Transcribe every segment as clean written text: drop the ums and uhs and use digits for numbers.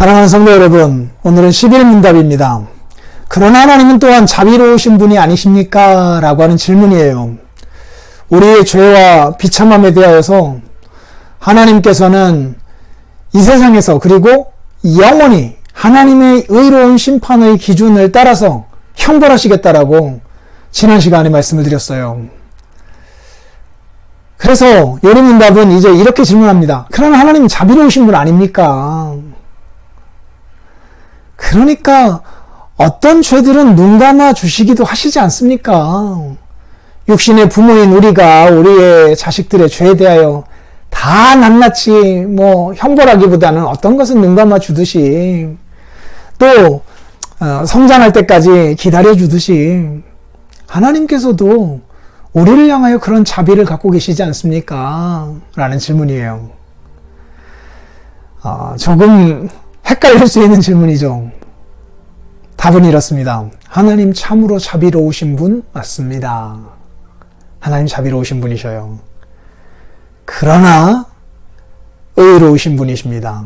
사랑하는 성도 여러분, 오늘은 11문답입니다. 그러나 하나님은 또한 자비로우신 분이 아니십니까? 라고 하는 질문이에요. 우리의 죄와 비참함에 대하여서 하나님께서는 이 세상에서 그리고 영원히 하나님의 의로운 심판의 기준을 따라서 형벌하시겠다라고 지난 시간에 말씀을 드렸어요. 그래서 요리문답은 이제 이렇게 질문합니다. 그러나 하나님은 자비로우신 분 아닙니까? 그러니까 어떤 죄들은 눈 감아 주시기도 하시지 않습니까? 육신의 부모인 우리가 우리의 자식들의 죄에 대하여 다 낱낱이 형벌하기보다는 어떤 것은 눈 감아 주듯이 또 성장할 때까지 기다려 주듯이 하나님께서도 우리를 향하여 그런 자비를 갖고 계시지 않습니까? 라는 질문이에요. 조금 헷갈릴 수 있는 질문이죠. 답은 이렇습니다. 하나님 참으로 자비로우신 분 맞습니다. 하나님 자비로우신 분이셔요. 그러나 의로우신 분이십니다.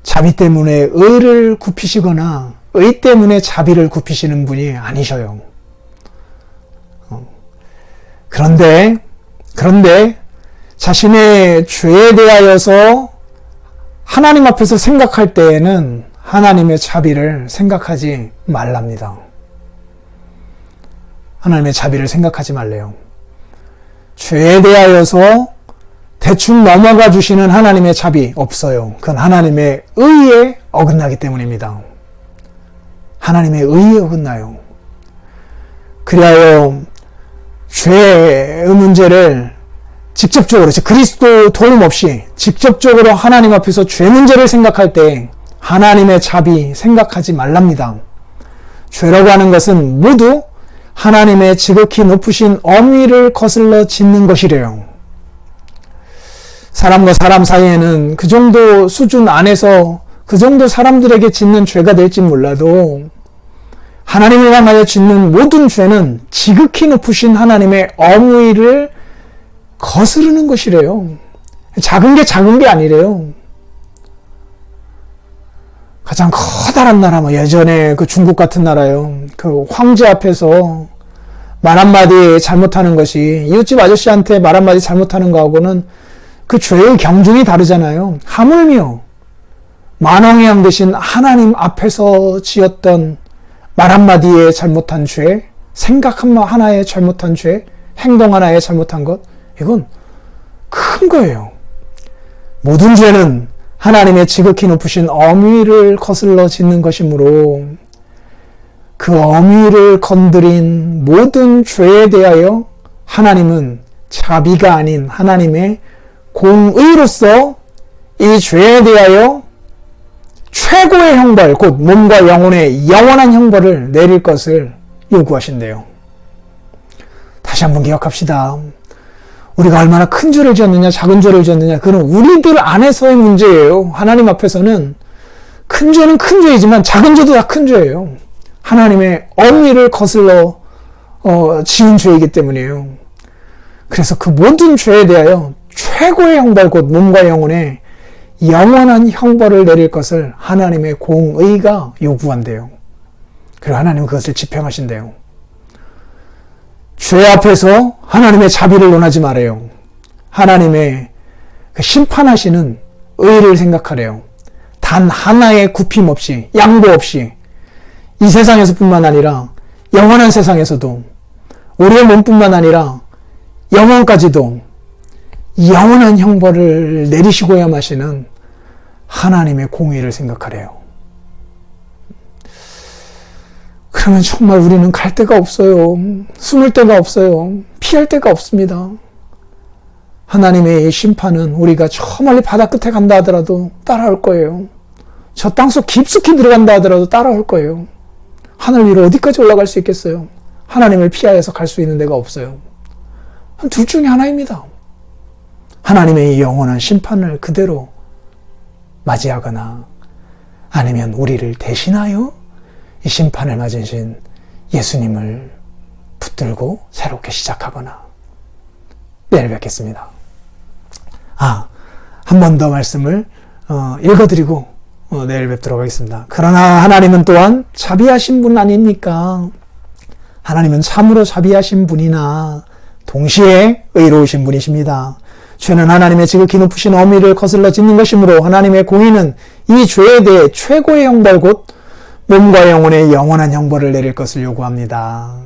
자비 때문에 의를 굽히시거나 의 때문에 자비를 굽히시는 분이 아니셔요. 그런데 자신의 죄에 대하여서 하나님 앞에서 생각할 때에는 하나님의 자비를 생각하지 말랍니다. 하나님의 자비를 생각하지 말래요. 죄에 대하여서 대충 넘어가 주시는 하나님의 자비 없어요. 그건 하나님의 의에 어긋나기 때문입니다. 하나님의 의에 어긋나요. 그리하여 죄의 문제를 직접적으로, 그리스도 도움 없이 직접적으로 하나님 앞에서 죄 문제를 생각할 때 하나님의 자비 생각하지 말랍니다. 죄라고 하는 것은 모두 하나님의 지극히 높으신 엄위를 거슬러 짓는 것이래요. 사람과 사람 사이에는 그 정도 수준 안에서 그 정도 사람들에게 짓는 죄가 될지 몰라도 하나님을 향하여 짓는 모든 죄는 지극히 높으신 하나님의 엄위를 거스르는 것이래요. 작은 게 아니래요. 가장 커다란 나라, 예전에 그 중국 같은 나라요. 그 황제 앞에서 말 한마디 잘못하는 것이 이웃집 아저씨한테 말 한마디 잘못하는 거하고는 그 죄의 경중이 다르잖아요. 하물며 만왕의 양 되신 하나님 앞에서 지었던 말 한마디에 잘못한 죄, 생각 하나에 잘못한 죄, 행동 하나에 잘못한 것, 이건 큰 거예요. 모든 죄는 하나님의 지극히 높으신 엄위를 거슬러 짓는 것이므로 그 엄위를 건드린 모든 죄에 대하여 하나님은 자비가 아닌 하나님의 공의로서 이 죄에 대하여 최고의 형벌, 곧 몸과 영혼의 영원한 형벌을 내릴 것을 요구하신대요. 다시 한번 기억합시다. 우리가 얼마나 큰 죄를 지었느냐, 작은 죄를 지었느냐, 그건 우리들 안에서의 문제예요. 하나님 앞에서는 큰 죄는 큰 죄이지만 작은 죄도 다 큰 죄예요. 하나님의 엄위를 거슬러 지은 죄이기 때문이에요. 그래서 그 모든 죄에 대하여 최고의 형벌, 곧 몸과 영혼의 영원한 형벌을 내릴 것을 하나님의 공의가 요구한대요. 그리고 하나님은 그것을 집행하신대요. 죄 앞에서 하나님의 자비를 논하지 말아요. 하나님의 심판하시는 의를 생각하래요. 단 하나의 굽힘 없이, 양보 없이 이 세상에서뿐만 아니라 영원한 세상에서도 우리의 몸뿐만 아니라 영원까지도 영원한 형벌을 내리시고야 마시는 하나님의 공의를 생각하래요. 그러면 정말 우리는 갈 데가 없어요. 숨을 데가 없어요. 피할 데가 없습니다. 하나님의 심판은 우리가 저 멀리 바다 끝에 간다 하더라도 따라올 거예요. 저 땅속 깊숙이 들어간다 하더라도 따라올 거예요. 하늘 위로 어디까지 올라갈 수 있겠어요? 하나님을 피하여서 갈 수 있는 데가 없어요. 둘 중에 하나입니다. 하나님의 영원한 심판을 그대로 맞이하거나 아니면 우리를 대신하여 이 심판을 맞으신 예수님을 붙들고 새롭게 시작하거나. 내일 뵙겠습니다. 한 번 더 말씀을 읽어드리고 내일 뵙도록 하겠습니다. 그러나 하나님은 또한 자비하신 분 아닙니까? 하나님은 참으로 자비하신 분이나 동시에 의로우신 분이십니다. 죄는 하나님의 지극히 높으신 어미를 거슬러 짓는 것이므로 하나님의 공의는 이 죄에 대해 최고의 형벌 곧 몸과 영혼의 영원한 형벌을 내릴 것을 요구합니다.